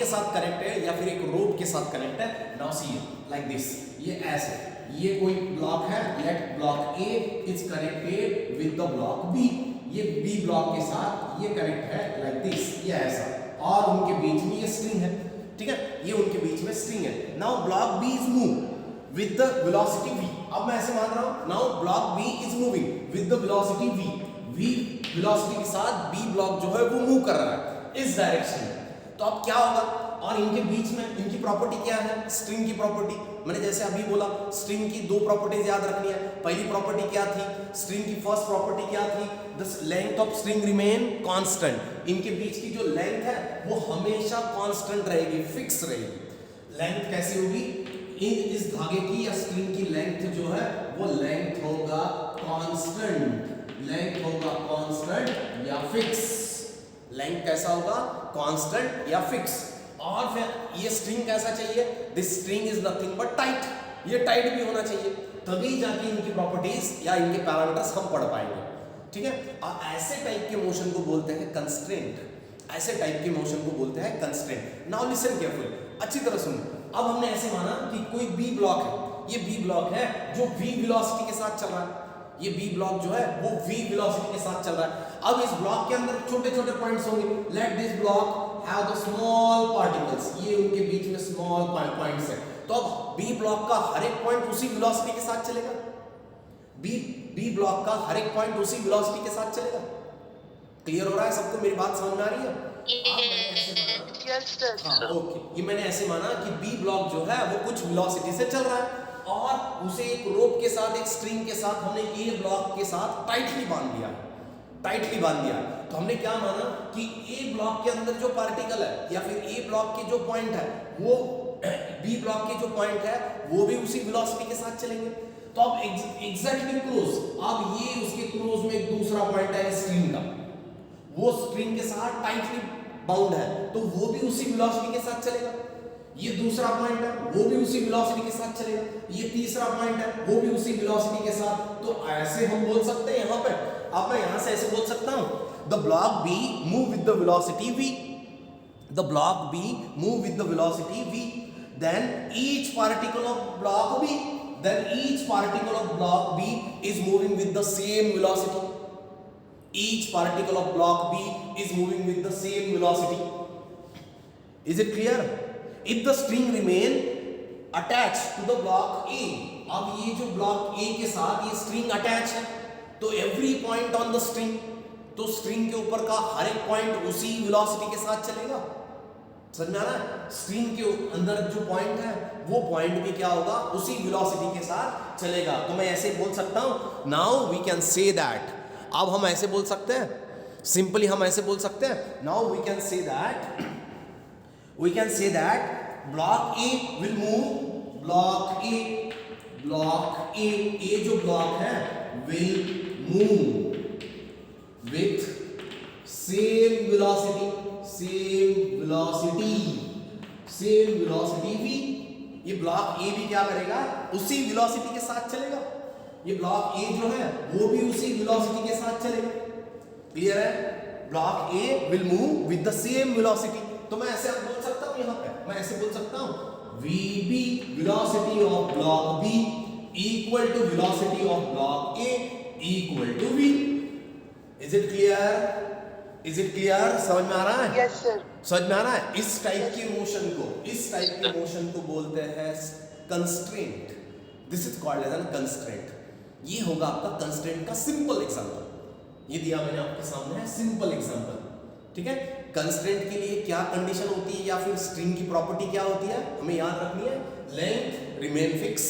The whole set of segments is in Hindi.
के साथ कनेक्ट है या फिर एक रोप के साथ कनेक्ट है। नाउ सी लाइक दिस, ये ऐसे, ये कोई ब्लॉक है, let block A is connected with the block B, ये बी ब्लॉक के साथ ये कनेक्ट है लाइक दिस, ये ऐसा, और उनके बीच में ये स्ट्रिंग है, ठीक है, ये उनके बीच में स्ट्रिंग है। Now block B is move with the velocity v, अब मैं ऐसे मान रहा हूं, now block B is moving with the velocity v, v velocity के साथ बी ब्लॉक जो है वो मूव कर रहा है इस डायरेक्शन में। तो अब क्या होगा, और इनके बीच में इनकी प्रॉपर्टी क्या है, स्ट्रिंग की प्रॉपर्टी, मैंने जैसे अभी बोला स्ट्रिंग की दो प्रॉपर्टीज याद रखनी है। पहली प्रॉपर्टी क्या थी, स्ट्रिंग की फर्स्ट प्रॉपर्टी क्या थी, the length of string remain constant, इनके बीच की जो लेंथ है वो हमेशा कांस्टेंट रहेगी, फिक्स रहेगी। लेंथ कैसी होगी, इस धागे की या स्ट्रिंग की लेंथ जो है वो लेंथ होगा कांस्टेंट, लेंथ होगा कांस्टेंट या फिक्स, लेंथ कैसा होगा, कांस्टेंट या फिक्स। और फिर ये स्ट्रिंग कैसा चाहिए, this string is nothing but tight, ये टाइट भी होना चाहिए, तभी जाके इनकी प्रॉपर्टीज या इनके पैरामीटर्स हम पढ़ पाएंगे, ठीक है। और ऐसे टाइप के मोशन को बोलते हैं कंस्ट्रेंट, ऐसे टाइप के मोशन को बोलते हैं कंस्ट्रेंट। नाउ लिसन केयरफुल, अच्छी तरह सुनो। अब हमने ऐसे माना कि कोई बी ब्लॉक है, ये बी ब्लॉक है जो v वेलोसिटी के साथ चल रहा है, ये बी ब्लॉक जो है वो v वेलोसिटी के साथ चल रहा है। अब इस ब्लॉक के अंदर छोटे छोटे पॉइंट्स होंगे, let this block have the small particles, ये उनके बीच में स्मॉल पॉइंट्स है। तो अब बी ब्लॉक का हर एक पॉइंट उसी वेलोसिटी के साथ चलेगा, बी ब्लॉक का हर एक पॉइंट उसी वेलोसिटी के साथ चलेगा। क्लियर हो रहा है सबको, मेरी बात समझ में आ रही है? ओके, ये मैंने ऐसे माना कि बी ब्लॉक जो है वो कुछ वेलोसिटी से चल रहा है और उसे एक रोप के साथ, एक स्ट्रिंग के साथ हमने ए ब्लॉक के साथ टाइटली बांध दिया, टाइटली बांध दिया। तो हमने क्या माना कि ए ब्लॉक के अंदर जो पार्टिकल है या फिर ए ब्लॉक के जो पॉइंट है वो बी ब्लॉक के जो पॉइंट है वो भी उसी वेलोसिटी के साथ चलेंगे। तो अब एग्जैक्टली क्लोज, अब ये उसके क्लोज में एक दूसरा पॉइंट है स्ट्रिंग का, वो स्ट्रिंग के साथ टाइटली बाउंड है तो वो भी उसी वेलोसिटी के साथ चलेगा। ये दूसरा पॉइंट है वो भी उसी वेलोसिटी के साथ चलेगा, ये तीसरा पॉइंट है वो भी उसी वेलोसिटी के साथ। तो ऐसे हम बोल सकते हैं, यहां पे अब मैं यहां से ऐसे बोल सकता हूं, the block B move with the velocity v, the block B move with the velocity v, then each particle of block b, then each particle of block b is moving with the same velocity, each particle of block b is moving with the same velocity. Is it clear? If the string remain attached to the block a, अब ये जो ब्लॉक a के साथ ये स्ट्रिंग अटैच है तो every point on the string, तो स्ट्रिंग के ऊपर का हर एक पॉइंट उसी वेलोसिटी के साथ चलेगा। समझ में आ रहा है? स्ट्रिंग के अंदर जो पॉइंट है वो पॉइंट भी क्या होगा, उसी वेलोसिटी के साथ चलेगा। तो मैं ऐसे बोल सकता हूं, now we can say that, अब हम ऐसे बोल सकते हैं, सिंपली हम ऐसे बोल सकते हैं, now we can say that, we can say that block A will move, block A जो block है will move with same velocity v, ये ब्लॉक A भी क्या करेगा, उसी वेलोसिटी के साथ चलेगा, ये ब्लॉक A जो है वो भी उसी वेलोसिटी के साथ चलेगा। क्लियर है? Block A will move with the same velocity। तो मैं ऐसे बोल सकता हूं, यहां पे मैं ऐसे बोल सकता हूं, VB velocity of block B equal to velocity of block A equal to V। Is it clear? Is it clear? समझ में आ रहा है? Yes sir. समझ में आ रहा है? इस टाइप के मोशन को, इस टाइप के मोशन को बोलते हैं constraint. This is called as an constraint. ये होगा आपका कंस्ट्रेंट का सिंपल एग्जांपल, ये दिया मैंने आपके सामने है सिंपल एग्जांपल, ठीक है। कंस्ट्रेंट के लिए क्या कंडीशन होती है या फिर स्ट्रिंग की प्रॉपर्टी क्या होती है, हमें याद रखनी है, लेंथ रिमेन फिक्स,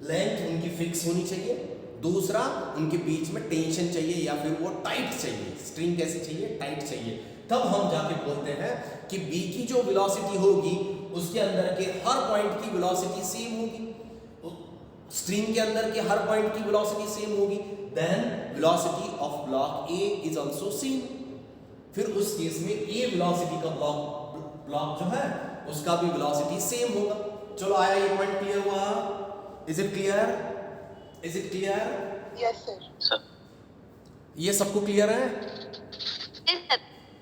लेंथ उनकी फिक्स होनी चाहिए, दूसरा उनके बीच में टेंशन चाहिए या फिर वो टाइट चाहिए, स्ट्रिंग कैसी चाहिए, टाइट चाहिए। तब हम जाके बोलते हैं कि बी की जो वेलोसिटी होगी उसके अंदर के हर पॉइंट की वेलोसिटी सेम होगी, स्ट्रिंग के अंदर के हर पॉइंट की वेलोसिटी सेम होगी, then velocity of block A is also same. फिर उस केस में ए वेलोसिटी का ब्लॉक जो है उसका भी वेलोसिटी सेम होगा। चलो आया ये पॉइंट क्लियर हुआ? Is it clear? Is it clear? Yes sir. ये सबको क्लियर है?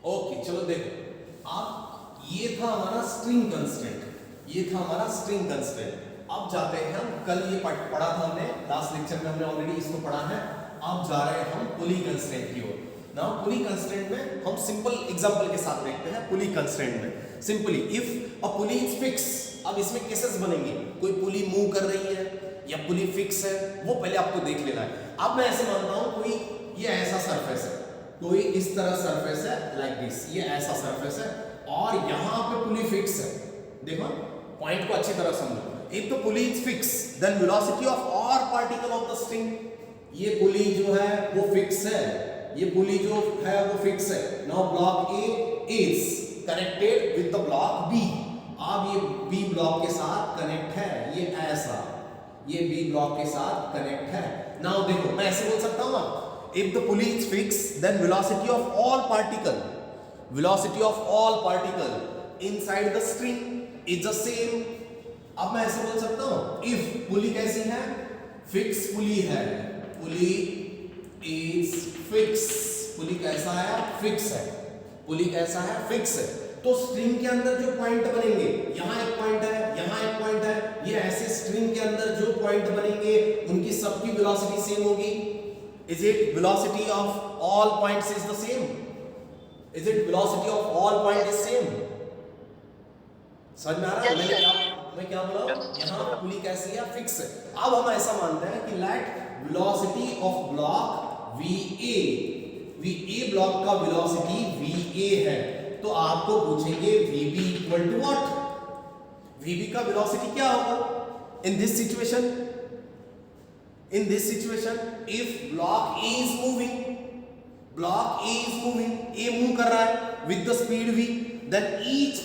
ओके, चलो देखो, अब ये था हमारा स्ट्रिंग कंस्ट्रेंट, ये था हमारा स्ट्रिंग कंस्ट्रेंट। अब जाते हैं हम, कल ये पढ़ा था हमने, लास्ट लेक्चर में हमने ऑलरेडी इसको पढ़ा है। अब जा रहे हैं हम पुली कंस्ट्रेंट की ओर। नाउ पुली कंस्ट्रेंट में हम सिंपल एग्जांपल के साथ देखते हैं। पुली कंस्ट्रेंट में simply if a pulley is fix, अब इसमें केसेस बनेंगे, कोई पुली मूव कर रही है या पुली फिक्स है, वो पहले आपको देख लेना है। अब मैं ऐसे मानता हूं कोई ये ऐसा सरफेस है, कोई इस तरह सरफेस है लाइक दिस, ये ऐसा सरफेस है और यहां पे पुली फिक्स है। देखो पॉइंट को अच्छी तरह समझो। If the pulley is fix then velocity of all particle of the string, ये पुली जो है वो फिक्स है, ये पुली जो है वो फिक्स है। Now block A is connected with the block B, अब ये बी ब्लॉक के साथ कनेक्ट है, ये ऐसा, ये बी ब्लॉक के साथ कनेक्ट है। नाउ देखो मैं ऐसे बोल सकता हूं ना, if the pulley is fixed then velocity of all particle inside the string is the same। अब मैं ऐसे बोल सकता हूं if पुली कैसी है, फिक्स पुली है, पुली is fix, पुली कैसा है, फिक्स है, पुली कैसा है, फिक्स है। तो स्ट्रिंग के अंदर जो पॉइंट बनेंगे, यहां एक पॉइंट है, यहां एक पॉइंट है, ये ऐसे स्ट्रिंग के अंदर जो पॉइंट बनेंगे उनकी सबकी वेलोसिटी सेम होगी। Is it velocity of all points is the same? Is it velocity of all points is same? समझ में आ रहा है मैं क्या बोला? यहाँ पुली कैसी है, फिक्स है। अब हम ऐसा मानते हैं कि let velocity of block VA block का वेलोसिटी VA है, तो आपको पूछेंगे VB equal to what? VB का वेलोसिटी क्या होगा in this situation? In this situation, if block A is moving, A move कर रहा है with the speed V, then each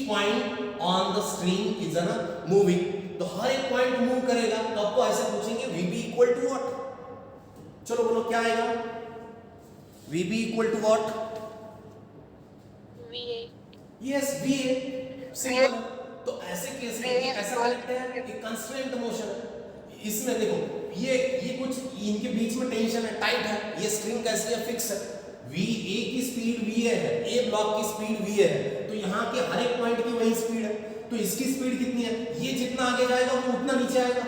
point on the string is moving, तो हर एक पॉइंट मूव करेगा, तो आपको ऐसे पूछेंगे VB इक्वल टू व्हाट? चलो बोलो क्या आएगा? VB equal to what? VA। Yes, VA, simple. तो ऐसे केस में ऐसा लगता है कि कंस्ट्रेंट मोशन है। इसमें देखो ये कुछ इनके बीच में टेंशन है, टाइट है, ये स्ट्रिंग कैसी है, फिक्स है। VA की स्पीड VA है, A ब्लॉक की स्पीड VA है, तो यहाँ के हर एक पॉइंट की वही स्पीड है, तो इसकी स्पीड कितनी है? ये जितना आगे जाएगा वो उतना नीचे आएगा,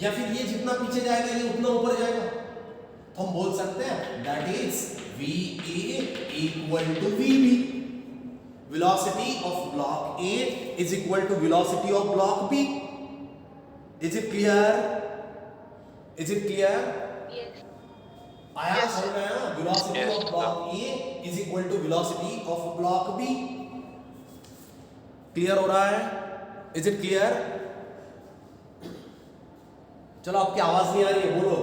या फिर ये जितना पीछे जाएगा ये उतना ऊपर जाएगा। तो हम बोल सकते हैं that is VA equal to VB। Velocity of block A is equal to velocity of block B। Is it clear? Is it clear? Yes। आया समझ में आया? Velocity of block A is equal to velocity of block B। Clear हो रहा है? Is it clear? चलो आपकी आवाज नहीं आ रही है, बोलो।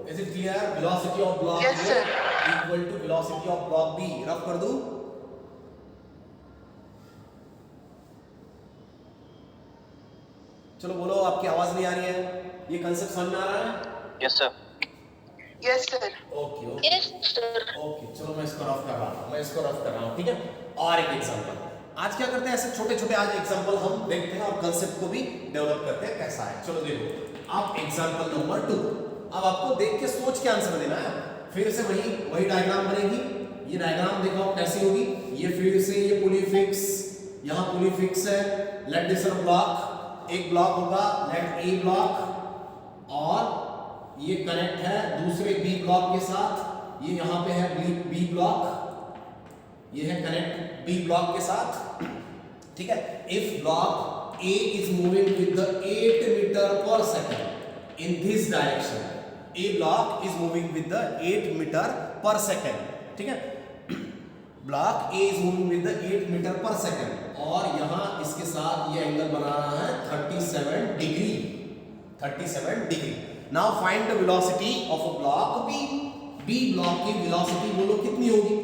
Is it clear? Velocity of block Yes, A sir। equal to velocity of block B। Rough कर दूं? चलो बोलो, आपकी आवाज नहीं आ रही है, ये कांसेप्ट समझ में आ रहा है? Yes sir. Yes sir। Okay Yes sir। Okay, चलो मैं इसको रफ कर रहा हूँ, ठीक है। और एक एग्जांपल, आज क्या करते हैं, ऐसे छोटे छोटे आज एग्जांपल हम देखते हैं और कांसेप्ट को भी डेवलप करते हैं कैसा है। चलो देखो, आप एग्जांपल नंबर 2, अब आपको देख के सोच के आंसर देना है। फिर से वही डायग्राम बनेगी, ये डायग्राम देखो कैसी होगी। ये फिर से ये पुली फिक्स, यहाँ पुली फिक्स है, लेट दिस ब्लॉक, एक ब्लॉक होगा लेट A ब्लॉक, और ये कनेक्ट है दूसरे B ब्लॉक के साथ, ये यहाँ पे है B ब्लॉक, ये है कनेक्ट B ब्लॉक के साथ, ठीक है। If block A is moving with the 8 metre per second in this direction, A block is moving with the 8 metre per second, ठीक है। Block A is moving with the 8 metre per second, और यहां इसके साथ ये एंगल बना रहा है 37 degree. Now find the velocity of a block B block की वेलोसिटी बोलो कितनी होगी?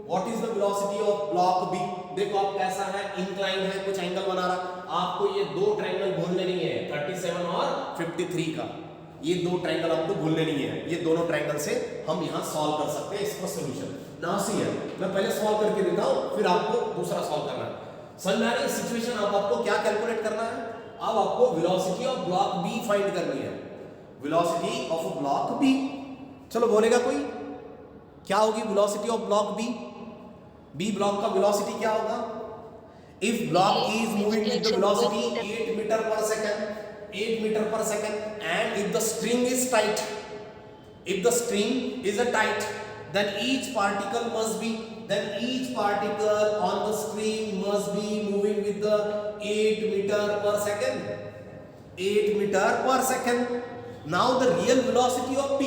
What is the velocity of block B? देखो आप कैसा है, इंक्लाइन है, कुछ एंगल बना रहा। आपको ये दो ट्रायंगल भूलने नहीं है, 37 और 53 का, ये दो ट्रायंगल आपको भूलने नहीं है। ये दोनों ट्रायंगल से हम यहाँ सॉल्व कर सकते हैं इसका सॉल्यूशन। नाउ सी है, मैं पहले सॉल्व करके देता हूँ, फिर आपको दूसरा सॉल्व करना है। समझ में आ रही है सिचुएशन? अब आपको क्या कैलकुलेट करना है? अब आपको velocity of block B find करनी है, वेलोसिटी ऑफ ब्लॉक B। चलो बोलेगा कोई, क्या होगी velocity of block B? B block का वेलोसिटी क्या होगा? if block A is moving with the velocity 8 meter per second, 8 meter per second, and if the string is tight, if the string is a tight, then each particle on the string must be moving with the 8 meter per second, 8 meter per second. Now the real velocity of B,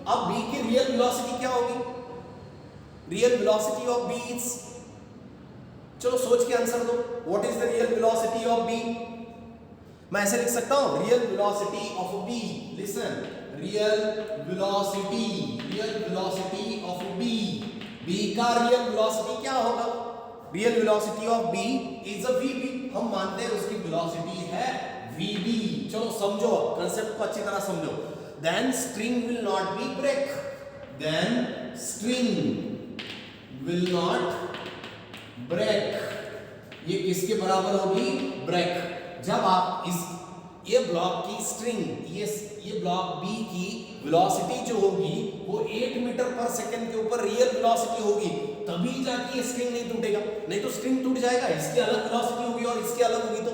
अब B की real velocity क्या होगी? Real velocity of B is, चलो सोच के आंसर दो, what is the real velocity of B? मैं ऐसे लिख सकता हूं, real velocity of B, listen, real velocity of B, B का real velocity क्या होगा? Real velocity of B is a VB, हम मानते हैं उसकी velocity है VB। चलो समझो, कंसेप्ट को अच्छी तरह समझो। Then string will not be break, then string will not break, ये किसके बराबर होगी? ब्रेक। जब आप ये ब्लॉक की स्ट्रिंग, ये ब्लॉक बी की वेलोसिटी जो होगी वो 8 मीटर पर सेकंड के ऊपर रियल वेलोसिटी होगी, तभी जाके ये स्ट्रिंग नहीं टूटेगा, नहीं तो स्ट्रिंग टूट जाएगा, इसकी अलग वेलोसिटी होगी और इसकी अलग होगी तो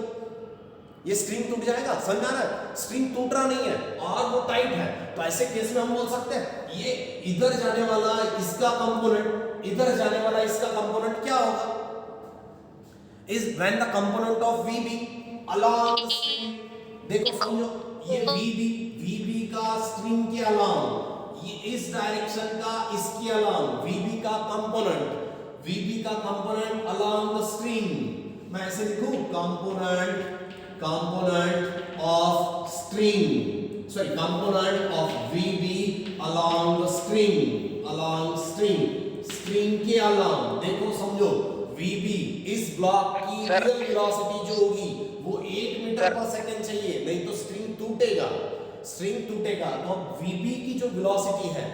ये स्ट्रिंग टूट जाएगा। समझ आ रहा है? स्ट्रिंग टूट रहा नहीं है और वो टाइट है, तो ऐसे केस में हम बोल सकते हैं ये इधर जाने वाला इसका कंपोनेंट, इधर जाने वाला इसका कंपोनेंट क्या होगा? Is when the component of VB along string, देखो समझो, ये VB का स्ट्रिंग के अलाउंग, ये इस डायरेक्शन का इसके अलाउंग, VB का कंपोनेंट along the string, मैं ऐसे लिखूं, component of string, sorry, component of VB along the string के अलाउंग, देखो समझो, VB इस ब्लॉक की रियल वेलोसिटी जो होगी वो 8 मीटर पर सेकंड चाहिए, नहीं तो स्ट्रिंग टूटेगा। तो अब VB की जो वेलोसिटी है,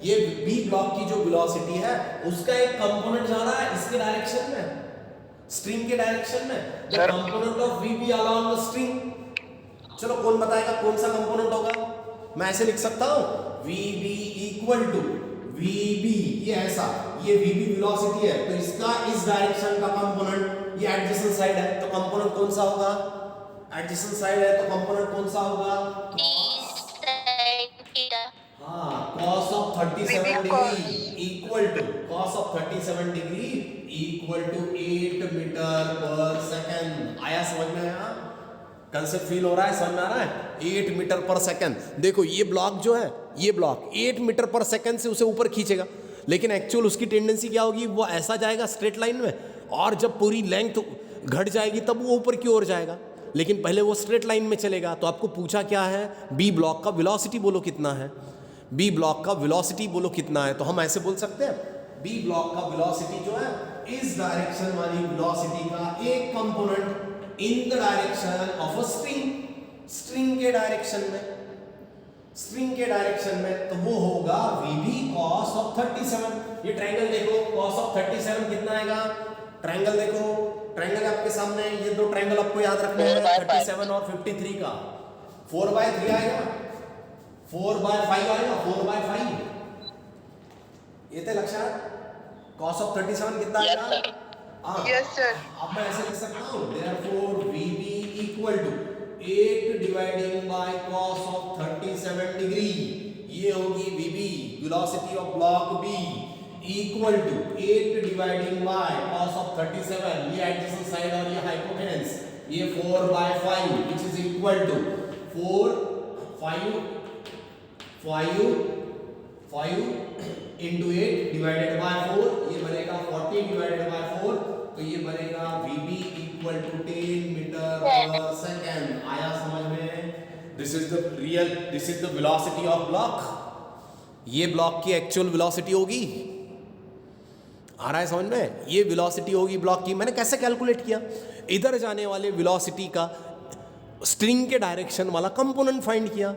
ये B ब्लॉक की जो वेलोसिटी है उसका एक कंपोनेंट जा रहा है इसके डायरेक्शन में, स्ट्रिंग के डायरेक्शन में, the component of VB along the string. चलो कौन बताएगा कौन सा कंपोनेंट होगा? मैं ऐसे लिख सकता हूं, VB इक्वल टू VB, ये ऐसा, ये VB वेलोसिटी है तो इसका इस डायरेक्शन का कंपोनेंट, ये एडजेसेंट साइड है तो कंपोनेंट कौन सा होगा? एडजेसेंट साइड है तो कंपोनेंट कौन सा होगा? हाँ, cos of 37 degree equal to cos of 37 degree equal to 8 metre per second. आया समझ में? आया कंसेप्ट फील हो रहा है, समझ में आ रहा है? 8 मीटर पर सेकंड। देखो ये ब्लॉक जो है, ये ब्लॉक 8 मीटर पर सेकंड से उसे ऊपर खींचेगा, लेकिन एक्चुअल उसकी टेंडेंसी क्या होगी? वो ऐसा जाएगा स्ट्रेट लाइन में, और जब पूरी लेंथ घट जाएगी तब वो ऊपर की ओर जाएगा, लेकिन पहले वो स्ट्रेट लाइन में चलेगा। तो आपको पूछा क्या है? बी ब्लॉक का वेलोसिटी बोलो कितना है, बी ब्लॉक का वेलोसिटी बोलो कितना है। तो हम ऐसे बोल सकते हैं, बी ब्लॉक का वेलोसिटी जो है इस डायरेक्शन वाली वेलोसिटी का एक component in the direction of a string के डायरेक्शन में, तो वो होगा VB cos of 37। ये ट्रायंगल देखो, cos of 37 कितना आएगा? ट्रायंगल देखो, ट्रायंगल आपके सामने, ये दो ट्रायंगल आपको याद रखने हैं, 37 और 53 का 4/3 आएगा, 4/5 आएगा, 4/5 ये थे लक्षण। cos of 37 कितना आएगा? Yes sir। अब मैं ऐसे लिख सकता हूँ, therefore VB equal to 8 dividing by cos of 37 degree, ये होगी VB velocity of block B equal to 8 dividing by cos of 37, ये adjacent side और ये hypotenuse, ये 4/5 which is equal to 5 into 8 divided by 4, ये बनेगा 40 divided by 4, तो ये बनेगा VB equal to 10 metre per second. आया समझ में? This is the velocity of block. ये ब्लॉक की एक्चुअल वेलोसिटी होगी, आ रहा है समझ में? ये वेलोसिटी होगी ब्लॉक की। मैंने कैसे कैलकुलेट किया? इधर जाने वाले वेलोसिटी का स्ट्रिंग के डायरेक्शन वाला कंपोनेंट फाइंड किया,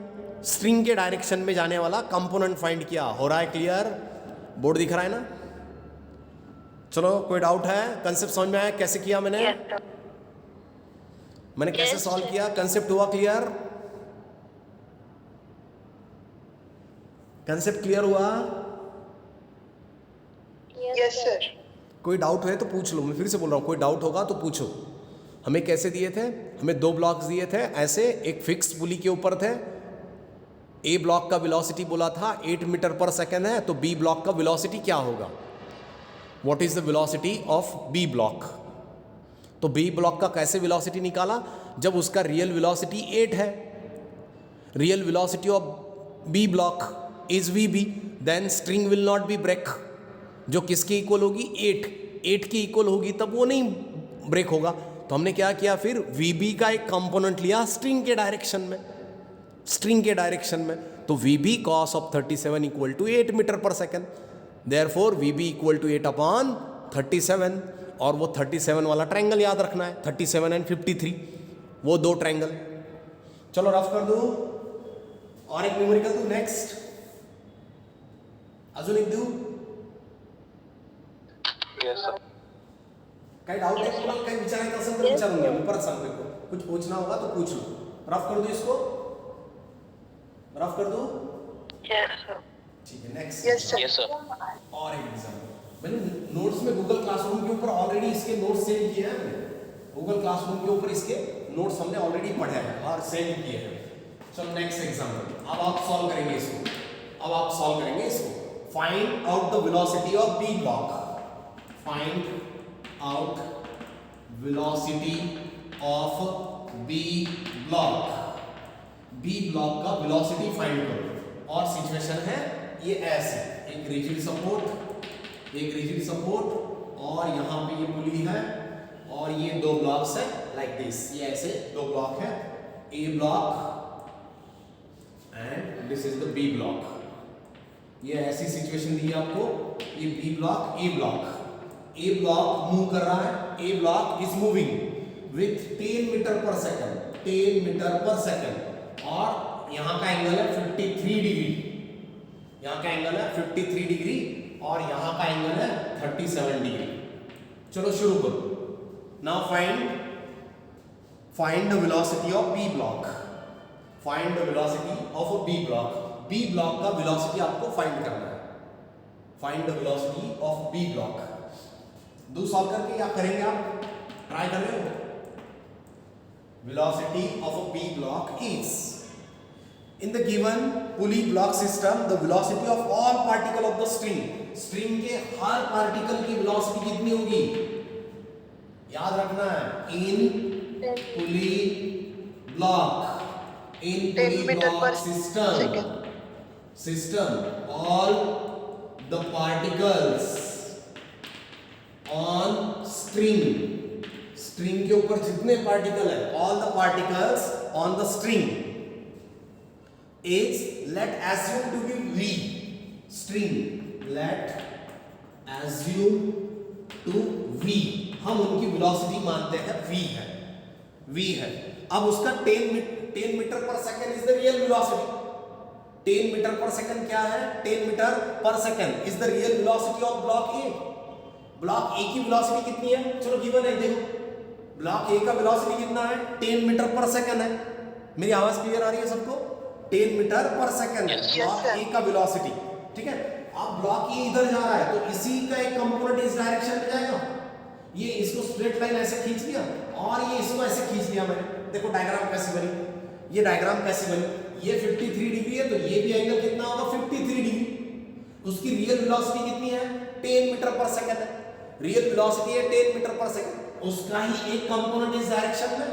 स्ट्रिंग के डायरेक्शन में जाने वाला कंपोनेंट फाइंड किया। हो रहा है क्लियर? बोर्ड दिख रहा है ना? चलो कोई डाउट है? कंसेप्ट समझ में आया कैसे किया मैंने? मैंने कैसे सॉल्व किया? कंसेप्ट हुआ क्लियर? कंसेप्ट क्लियर हुआ? Yes sir। कोई डाउट है तो पूछ लो, मैं फिर से बोल रहा हूँ, कोई डाउट होगा तो पूछो। हमें कैसे दिए थे, हमें 2 ब्लॉक्स दिए थे ऐसे, एक फिक्स पुली के ऊपर थे। ए ब्लॉक का वेलोसिटी बोला था 8 मीटर पर सेकेंड है, तो बी ब्लॉक का वेलोसिटी क्या होगा, what is the velocity of B block. तो बी ब्लॉक का कैसे वेलोसिटी निकाला, जब उसका रियल वेलोसिटी 8 है, real velocity of B block is V B, then string will not be break. जो किसके इक्वल होगी, 8 के इक्वल होगी, तब वो नहीं ब्रेक होगा। तो हमने क्या किया फिर, वी बी का एक कंपोनेंट लिया स्ट्रिंग के डायरेक्शन में, स्ट्रिंग के डायरेक्शन में। तो V B cos of 37 equal to 8 metre per second, therefore V B equal to 8 upon 37। और वो 37 वाला ट्रायंगल याद रखना है, 37 एंड 53, वो 2 ट्रायंगल। चलो रफ कर दो और एक न्यूमेरिकल दू, नेक्स्ट अजून एक दू। Yes, sir. काही डाऊट आहे तुम्हाला, काही विचारायचं असेल तर विचारून घ्या, मी परत सांगतो, कुछ पूछना होगा तो पूछ लो। रफ कर दो इसको, रफ कर दो। Yes, sir. ठीक है, next. Yes, sir. Yes, sir. और एक एग्जाम्पल मैंने नोट्स में गूगल क्लासरूम के ऊपर ऑलरेडी इसके नोट्स सेंड किए हैं, मैंने गूगल क्लासरूम के ऊपर इसके नोट्स हमने ऑलरेडी पढ़े हैं और सेंड किए हैं। चलो नेक्स्ट एग्जाम्पल, अब आप सॉल्व करेंगे इसको, अब आप सॉल्व करेंगे इसको। Find out the velocity of B block, find out velocity of B block, B block का वेलोसिटी फाइंड करो। और सिचुएशन है ये ऐसे, एक रिजिड सपोर्ट, एक रिजिड सपोर्ट, और यहाँ पे ये पुली है, और ये 2 ब्लॉक्स है लाइक दिस, ये ऐसे 2 ब्लॉक है, A block and this is the B block. ये ऐसी सिचुएशन दी है आपको, ये B block, A block, A block move कर रहा है, A block is moving with 10 metre per second, 10 metre per second, और यहाँ का एंगल है 53 डिग्री, यहाँ का एंगल है 53 डिग्री, और यहाँ का एंगल है 37 डिग्री। चलो शुरू करो। Now find the velocity of B block, find the velocity of a B block. B block का वेलोसिटी आपको फाइंड करना है, find the velocity of B block. दो सॉल्व करके क्या करेंगे आप, ट्राई कर रहे हो। Velocity of a B block is, in the given pulley block system the velocity of all particle of the string के हर पार्टिकल की वेलोसिटी कितनी होगी, याद रखना है, in pulley block, in pulley block system all the particles on string के ऊपर जितने पार्टिकल है, all the particles on the string is, let assume to be v, string let assume to v, हम उनकी वेलोसिटी मानते हैं v है। अब उसका 10 metre per second is the real velocity, 10 metre per second क्या है, 10 metre per second is the real velocity of block A. Block A की वेलोसिटी कितनी है, चलो गिवन है, देखो ब्लॉक ए का वेलोसिटी कितना है, 10 मीटर पर सेकंड है। मेरी आवाज क्लियर आ रही है सबको, 10 मीटर पर सेकंड है ब्लॉक ए का वेलोसिटी, ठीक है। अब ब्लॉक ए इधर जा रहा है, तो इसी का एक कंपोनेंट इस डायरेक्शन में जाएगा, ये इसको स्ट्रेट लाइन ऐसे खींच लिया, और ये इसको ऐसे खींच लिया मैंने। देखो डायग्राम कैसे बनी, ये डायग्राम कैसे बनी, ये 53 डिग्री है, तो ये भी एंगल कितना होगा, 53 डिग्री। उसकी रियल वेलोसिटी कितनी है, 10 मीटर पर सेकंड है, रियल वेलोसिटी है 10 मीटर पर सेकंड। उसका ही एक कंपोनेंट इस डायरेक्शन में,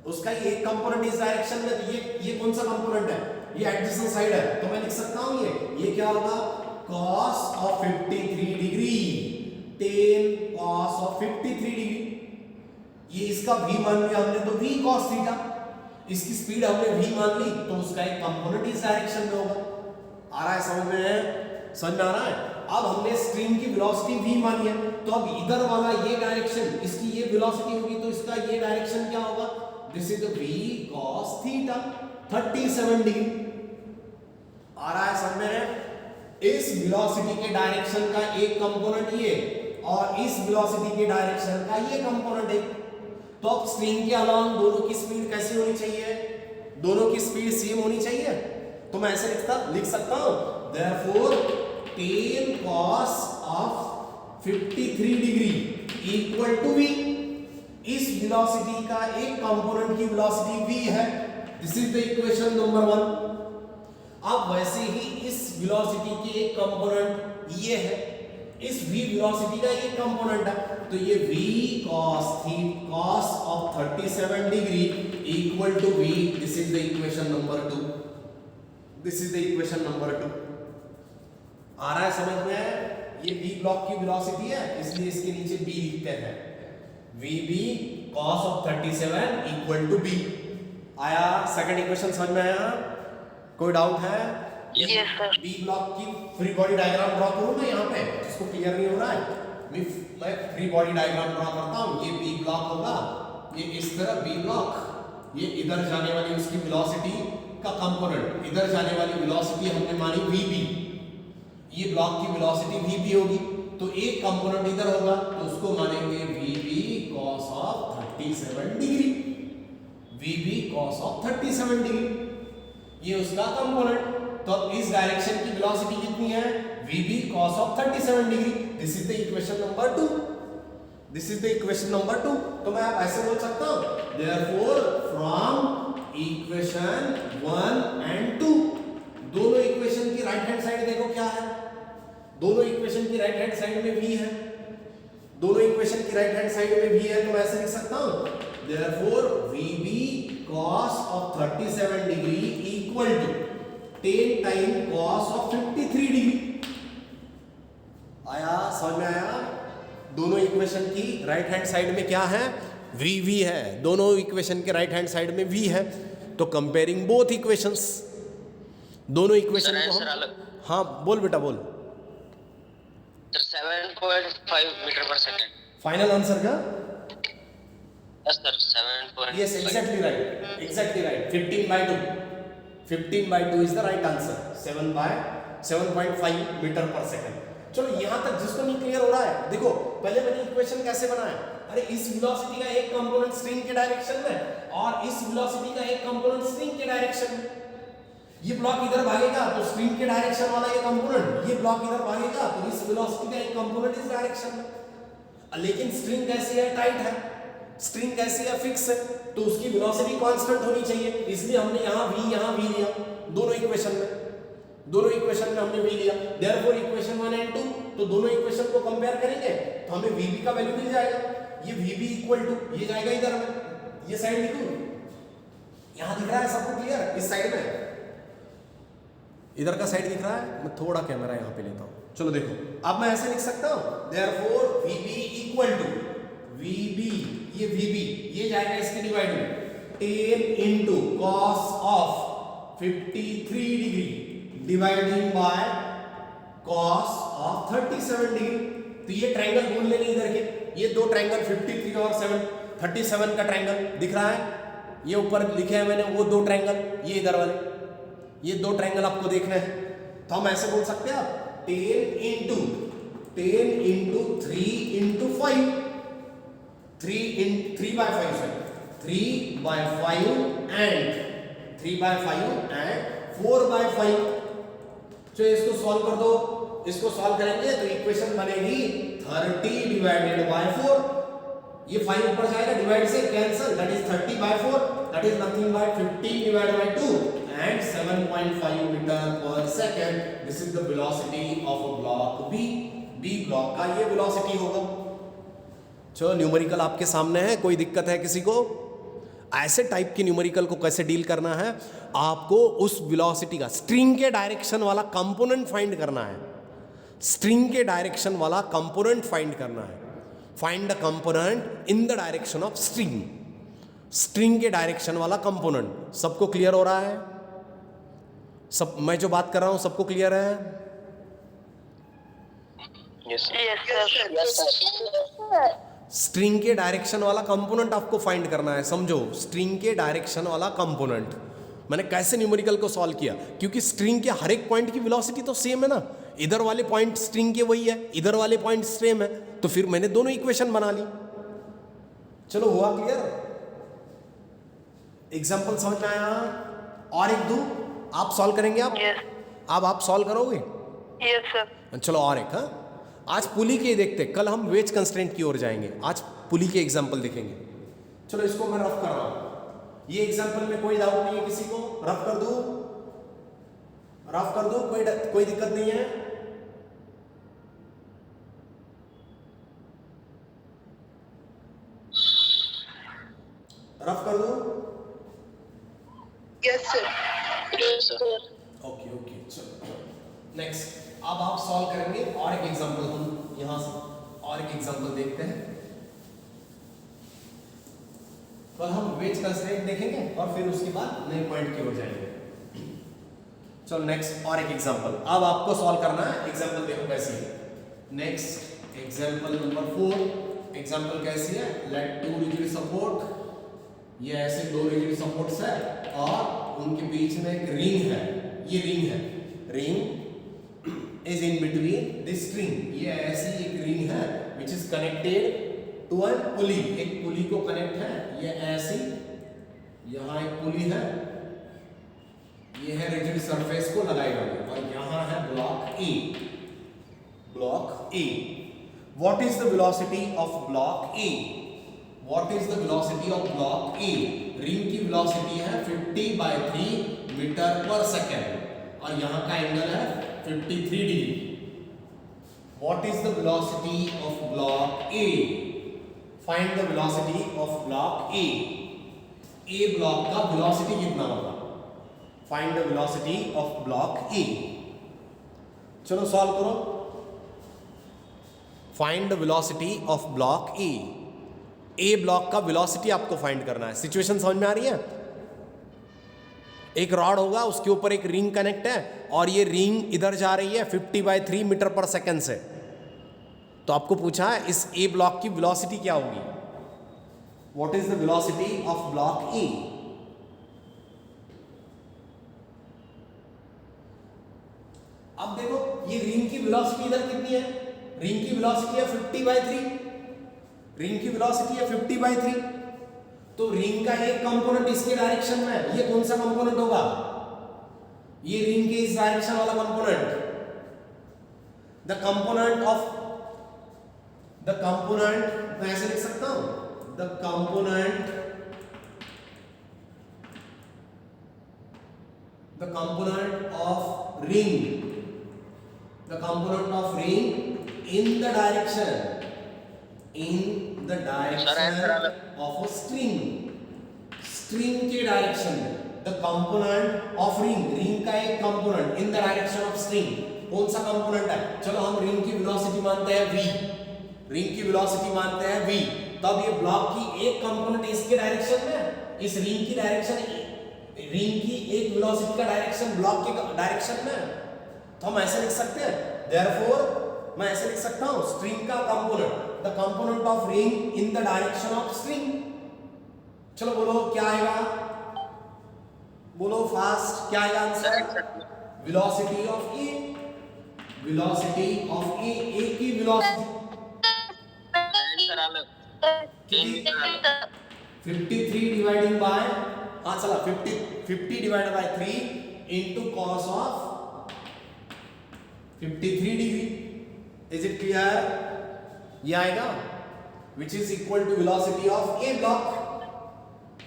उसका ही एक कंपोनेंट इस डायरेक्शन में, तो ये कौन सा कंपोनेंट है, ये एडजेसेंट साइड है, तो मैं लिख सकता हूं ये क्या होगा, cos of 53 degree, 10 cos of 53 degree. ये इसका v मान लिया हमने, तो v cos थीटा, इसकी स्पीड हमने v मान ली, तो उसका एक कंपोनेंट इस डायरेक्शन में होगा। आ रहा है समझ में, समझ में आ रहा है। अब हमने स्ट्रिंग की वेलोसिटी v मानी है, तो अब इधर वाला ये डायरेक्शन, इसकी ये वेलोसिटी होगी, तो इसका ये डायरेक्शन क्या होगा, this is v cos theta 37 degree. आ रहा है समझ में। इस वेलोसिटी के डायरेक्शन का एक कंपोनेंट ये, और इस वेलोसिटी के डायरेक्शन का ये कंपोनेंट है। तो अब स्ट्रिंग के अलोंग दोनों की स्पीड कैसी होनी चाहिए, दोनों की स्पीड सेम होनी चाहिए। तो मैं ऐसे लिख सकता हूं, therefore 10 cos of 53 degree equal to v। इस वेलोसिटी का एक कंपोनेंट की वेलोसिटी v है। This is the equation number 1। अब वैसे ही इस वेलोसिटी के एक कंपोनेंट ये है, इस v वेलोसिटी का एक कंपोनेंट है, तो ये v cos of 37 degree equal to v। This is the equation number 2। This is the equation number 2। आ रहा है समझ में? ये b ब्लॉक की वेलोसिटी है, इसलिए इसके नीचे b लिखते हैं। vb cos of 37 equal to b। आया? सेकंड इक्वेशन समझ में आया? कोई डाउट है? Yes, sir. बी ब्लॉक की फ्री बॉडी डायग्राम ड्रॉ करूं मैं यहाँ पे, जिसको क्लियर नहीं हो रहा है? मैं फ्री बॉडी डायग्राम ड्रॉ करता हूँ। ये बी ब्लॉक होगा, ये इस तरह बी ब्लॉक, ये इधर जाने वाली उसकी वेलोसिटी का कंपोनेंट, इधर जाने वाली वेलोसिटी हमने मानी वीबी। ये ब्लॉक की वेलोसिटी वीबी होगी, तो एक कंपोनेंट इधर होगा, तो उसको मानेंगे वीबी cos of 37 degree. VB cos of 37 degree ये उसका कंपोनेंट। तो इस डायरेक्शन की वेलोसिटी कितनी है? vb cos of 37 degree. This is the equation number 2। This is the equation number 2। तो मैं आप ऐसे बोल सकता हूं, देयरफॉर फ्रॉम इक्वेशन 1 एंड 2, दोनों इक्वेशन की राइट हैंड साइड देखो क्या है? दोनों इक्वेशन की राइट हैंड साइड में v है। दोनों इक्वेशन की राइट हैंड साइड में v है, तो मैं ऐसे लिख सकता हूं, therefore vb cos of 37 degree equal to 10 time cos of 53 degree. आया? समझ में आया? दोनों इक्वेशन की राइट हैंड साइड में क्या है? v है। दोनों इक्वेशन के राइट हैंड साइड में v है, तो कंपेयरिंग बोथ इक्वेशंस, दोनों इक्वेशन को हम, हाँ बोल बेटा बोल। Sir 7.5 metre per second. Final answer का? Yes sir 7. Yes, exactly right. Exactly right. 15 by 2. 15 by 2 is the right answer. 7.5 metre per second. चलो यहाँ तक जिसको नहीं क्लियर हो रहा है, देखो पहले मैंने इक्वेशन कैसे बनाया। अरे इस वेलोसिटी का एक कंपोनेंट स्ट्रिंग के डायरेक्शन में और इस वेलोसिटी का एक कंपोनेंट स्ट्रिंग के डायरेक्शन में। ये ब्लॉक इधर भागेगा तो स्ट्रिंग के डायरेक्शन वाला ये कंपोनेंट, ये ब्लॉक इधर भागेगा तो इस वेलोसिटी का एक कंपोनेंट इस डायरेक्शन में। लेकिन स्ट्रिंग कैसी है? टाइट है। स्ट्रिंग कैसी है? फिक्स है, तो उसकी वेलोसिटी कांस्टेंट होनी चाहिए, इसलिए हमने यहाँ v लिया। दोनों इक्वेशन में हमने v लिया। देयरफॉर इक्वेशन 1 एंड 2, तो दोनों इक्वेशन को कंपेयर करेंगे तो हमें vb का वैल्यू मिल जाएगा। ये vb इक्वल टू ये जाएगा इधर में, ये साइड लिखूं, यहाँ दिख रहा है सबको क्लियर? इस साइड में इधर का साइड दिख रहा है। मैं थोड़ा कैमरा यहाँ पे लेता हूँ। चलो देखो, अब मैं ऐसे लिख सकता हूँ, therefore vb equal to vb, ये vb ये जाएगा इसके डिवाइड में 10 into cos of 53 degree dividing by cos of 37 degree. तो ये ट्रायंगल ढूंढ लेंगे इधर के, ये दो ट्रायंगल 53 और 37 का ट्रायंगल दिख रहा है, ये ऊपर लिखे हैं मैंने वो दो ट्रायंगल, ये इधर वाले, ये दो ट्रायंगल आपको देखने हैं। तो हम ऐसे बोल सकते हैं आप 10 into 3 into 5, 3 by 5 3 by 5 and 4 by 5। तो इसको सॉल्व कर दो, इसको सॉल्व करेंगे तो इक्वेशन बनेगी 30 डिवाइडेड बाय 4। ये 5 ऊपर जाएगा, डिवाइड से cancel, that is 30 by 4, that is nothing but 15 divided by 2 and 7.5 metre per second. This is the velocity of a block B block का ये वेलोसिटी होगा। चलो न्यूमेरिकल आपके सामने है, कोई दिक्कत है किसी को? ऐसे टाइप की न्यूमेरिकल को कैसे डील करना है, आपको उस वेलोसिटी का स्ट्रिंग के डायरेक्शन वाला कंपोनेंट फाइंड करना है। स्ट्रिंग के डायरेक्शन वाला कंपोनेंट फाइंड करना है। Find the component in the direction of string. String के डायरेक्शन वाला कंपोनेंट। सबको क्लियर हो रहा है? सब मैं जो बात कर रहा हूं सबको क्लियर है? Yes sir. स्ट्रिंग के डायरेक्शन वाला कंपोनेंट आपको फाइंड करना है। समझो, स्ट्रिंग के डायरेक्शन वाला कंपोनेंट। मैंने कैसे न्यूमेरिकल को सॉल्व किया, क्योंकि स्ट्रिंग के हर एक पॉइंट की वेलोसिटी तो सेम है ना। इधर वाले पॉइंट स्ट्रिंग के वही है, इधर वाले पॉइंट सेम है, तो फिर मैंने दोनों इक्वेशन बना ली। चलो हुआ क्लियर? एग्जाम्पल समझ में आया? और एक दो आप सॉल्व करेंगे? आप यस अब आप सॉल्व करोगे? Yes sir. चलो और एक, हाँ आज पुली के देखते, कल हम वेज कंस्ट्रेंट की ओर जाएंगे, आज पुली के एग्जाम्पल देखेंगे। चलो इसको मैं रफ कर रहा हूं, ये एग्जाम्पल में कोई डाउट नहीं है किसी को? रफ कर दूं, रफ कर दूं, कोई दिक्कत नहीं है? रफ कर दूं? Yes, sir. Yes, sir. Okay okay, चलो नेक्स्ट। अब आप सॉल्व करेंगे और एक एग्जांपल, हम यहां से और एक एग्जांपल देखते हैं। कल हम वेज कंस्ट्रेंट देखेंगे और फिर उसके बाद नए पॉइंट की ओर जाएंगे। चलो नेक्स्ट और एक एग्जांपल, अब आपको सॉल्व करना है। एग्जांपल देखो कैसी है। Next example number 4। एग्जांपल कैसी है? लेट टू रिजिड सपोर्ट, ये ऐसे दो रिजिड सपोर्ट्स है और उनके बीच में एक रिंग है, ये रिंग है, ring is in between this string, ये ऐसी एक रिंग है which is connected to a pulley, एक पुली को कनेक्ट है, ये ऐसी, यहाँ एक पुली है, ये है रिजिड सरफेस को लगाई हुई, और यहाँ है block A, block A. What is the velocity of block A? What is the velocity of block A? Ring की वेलोसिटी है 50/3 मीटर पर सेकेंड और यहाँ का एंगल है 53 degree. What is the velocity of block A? Find the velocity of block A. A block का वेलोसिटी कितना होगा? Find the velocity of block A. चलो सॉल्व करो। Find the velocity of block A. A block का वेलोसिटी आपको फाइंड करना है। सिचुएशन समझ में आ रही है? एक रॉड होगा, उसके ऊपर एक रिंग कनेक्ट है और ये रिंग इधर जा रही है 50/3 मीटर पर सेकेंड से। तो आपको पूछा है इस ए ब्लॉक की वेलोसिटी क्या होगी? What is the velocity of block ए? अब देखो ये रिंग की वेलोसिटी इधर कितनी है? रिंग की वेलोसिटी है 50/3, रिंग की वेलोसिटी है 50/3। तो रिंग का एक कंपोनेंट इसके डायरेक्शन में है, ये कौन सा कंपोनेंट होगा? ये रिंग के इस डायरेक्शन वाला कंपोनेंट। द कंपोनेंट मैं ऐसे लिख सकता हूं, the component of ring, the component of ring in the direction of a string, string के डायरेक्शन में। the component of ring का एक component in the direction of string, कौन सा कंपोनेंट है? चलो हम रिंग की वेलोसिटी मानते हैं v, रिंग की वेलोसिटी मानते हैं v। तब ये ब्लॉक की एक कंपोनेंट इसके डायरेक्शन में, इस रिंग की डायरेक्शन, रिंग की एक वेलोसिटी का डायरेक्शन ब्लॉक के डायरेक्शन में, तो हम ऐसे लिख सकते हैं। therefore मैं ऐसे लिख सकता हूं स्ट्रिंग का component, the component of ring in the direction of string. चलो बोलो क्या आएगा? बोलो फास्ट, क्या आएगा answer? Velocity of A, velocity of A, A की वेलोसिटी 53 डिवाइडिंग बाय, हाँ चला 50 divided by 3 into cos of 53 degree. Is it clear? ये आएगा which is equal to velocity of A block।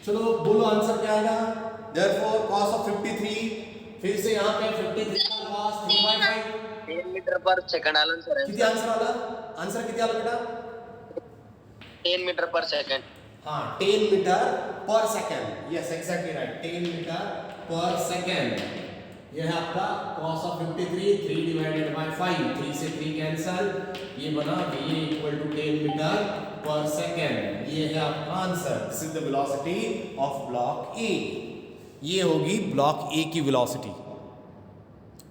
चलो बोलो आंसर क्या आएगा? therefore cos of 53, फिर से यहाँ पे 53 का cos 3/5 10 metre per second Alan sir. कितनी आंसर वाला? आंसर कितनी आला बेटा? 10 मीटर पर सेकंड। हाँ 10 metre per second, yes exactly right, 10 metre per second. यह है आपका cos of 53, 3 डिवाइडेड बाय 5, 3 से 3 कैंसल, ये बना ये equal to 10 metre per second. ये है आपका answer. This is the velocity of block ए। ये होगी ब्लॉक ए की वेलोसिटी।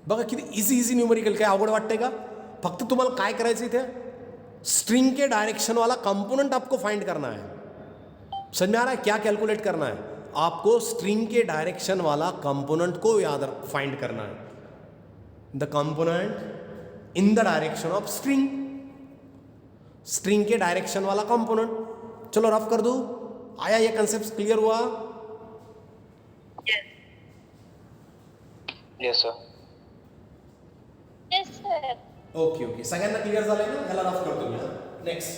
बघा किती इझी न्यूमेरिकल, काय अवघड वाटतंय का? फक्त तुम्हाला काय करायचं इथे, स्ट्रिंग के डायरेक्शन वाला कंपोनेंट आपको फाइंड करना है। समझ में आ रहा है क्या कैलकुलेट करना है? आपको स्ट्रिंग के डायरेक्शन वाला कंपोनेंट को याद फाइंड करना है, the component in the direction of string, string के डायरेक्शन वाला कंपोनेंट। चलो रफ कर दूं, आया ये कंसेप्ट क्लियर हुआ? Yes sir. Yes, sir. Okay okay सगळ्यांना क्लिअर झालंय ना? याला रफ करतो मी. नेक्स्ट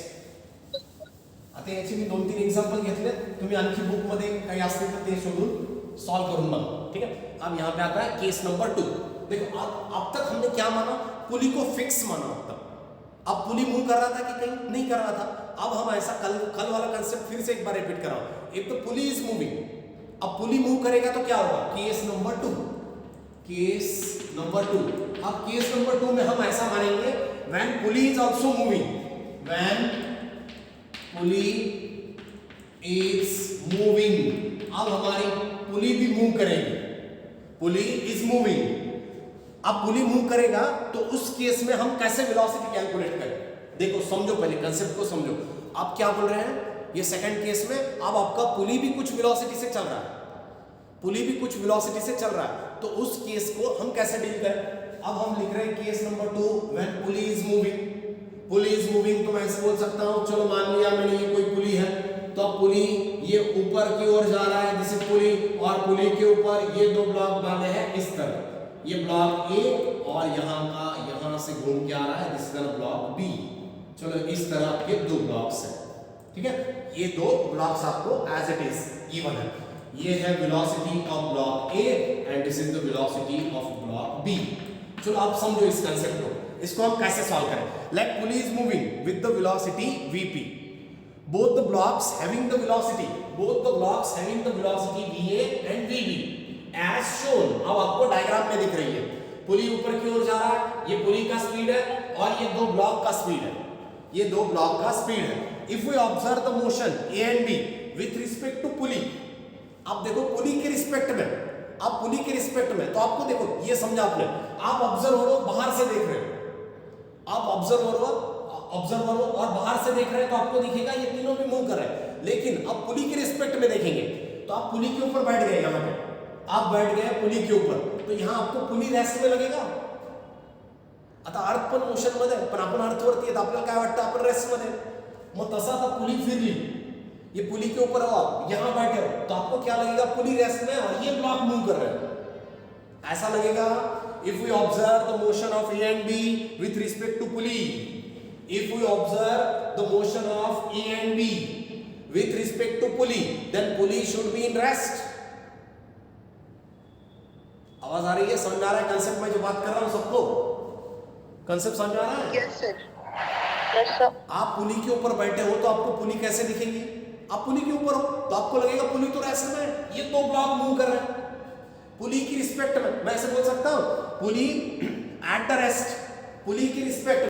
आता याची मी 2-3 एग्जांपल घेतले, तुम्ही आणखी बुक मध्ये काही असतील तर ते शोधून सॉल्व करून बघा. ठीक है. अब यहाँ पे आता है केस नंबर 2. देखो अब तक हमने क्या माना? पुली को फिक्स माना. अब पुली मूव कर रहा था कि कहीं नहीं कर रहा था. अब हम ऐसा कल वाला कंसेप्ट फिर से एक बार रिपीट कर रहा हूं. एक तो पुली इज मूविंग, अब पुली मूव करेगा तो क्या होगा? Case number 2. Case number 2. अब केस नंबर 2 में हम ऐसा मानेंगे when pulley is also moving. When pulley is moving, अब हमारी पुली भी मूव करेगी. पुली इज मूविंग. अब पुली मूव करेगा तो उस केस में हम कैसे वेलोसिटी कैलकुलेट करें? देखो समझो, पहले कंसेप्ट को समझो. आप क्या बोल रहे हैं? ये सेकंड केस में अब आपका पुली भी कुछ वेलोसिटी से चल रहा है. पुली भी कुछ वेलोसिटी से चल रहा है, तो उस केस को हम कैसे डील करें? अब हम लिख रहे हैं case number 2 when pulley is moving. Pulley is moving तो मैं ऐसे बोल सकता हूं, चलो मान लिया मैंने ये कोई पुली है, तो अब पुली ये ऊपर की ओर जा रहा है, दिस इज पुली, और पुली के ऊपर ये 2 ब्लॉक बांधे हैं इस तरह. ये ब्लॉक ए और यहां से घूम के आ रहा है, दिस इज ब्लॉक बी. चलो इस तरह आपके 2 ब्लॉक्स हैं. ठीक है. ये 2 ब्लॉक्स आपको एज इट इज गिवन है. ये है velocity of block A and this is the velocity of block B. चलो आप समझो इस कांसेप्ट को. इसको हम कैसे सॉल्व करें? Let pulley is moving with the velocity vp. both the blocks having the velocity va and vb as shown. अब आपको डायग्राम में दिख रही है. पुली ऊपर की ओर जा रहा है, ये पुली का स्पीड है और ये 2 ब्लॉक का स्पीड है. ये 2 ब्लॉक का स्पीड है. If we observe the motion A and B with respect to pulley. अब देखो पुली के रिस्पेक्ट में, अब पुली के रिस्पेक्ट में, तो आपको देखो ये समझा आपने. आप ऑब्जर्व हो, बाहर से देख रहे हो, आप ऑब्जर्वर हो और बाहर से देख रहे हैं, तो आपको दिखेगा ये तीनों भी मूव कर रहे हैं. लेकिन अब पुली के रिस्पेक्ट में देखेंगे तो आप पुली के ऊपर बैठ गए. यहां पे आप बैठ गए पुली के ऊपर, तो यहां आपको पुली रेस्ट में लगेगा. आता अर्थ पण मोशन मध्ये, पण आपण अर्थवरती आहेत, आपल्याला काय वाटतं आपण रेस्ट मध्ये. मग तसा आता पुली फिरली, ये पुली के ऊपर हो, आप यहां बैठे हो, तो आपको क्या लगेगा? पुली रेस्ट में और ये ब्लॉक मूव कर रहे हैं, ऐसा लगेगा. If we observe the motion of A and B with respect to pulley, if we observe the motion of A and B with respect to pulley, then pulley should be in rest. आवाज आ रही है? समझ आ रहा है कंसेप्ट में जो बात कर रहा हूं? सबको कंसेप्ट समझ आ रहा है? Yes sir. Yes sir. आप पुली के ऊपर बैठे हो तो आपको पुली कैसे दिखेगी? आप पुली के ऊपर हो तो आपको लगेगा पुली तो रेस्ट में है, ये 2 ब्लॉक मूव कर रहे हैं पुली की रिस्पेक्ट में. मैं ऐसे बोल सकता हूं पुली एट द रेस्ट, पुली की रिस्पेक्ट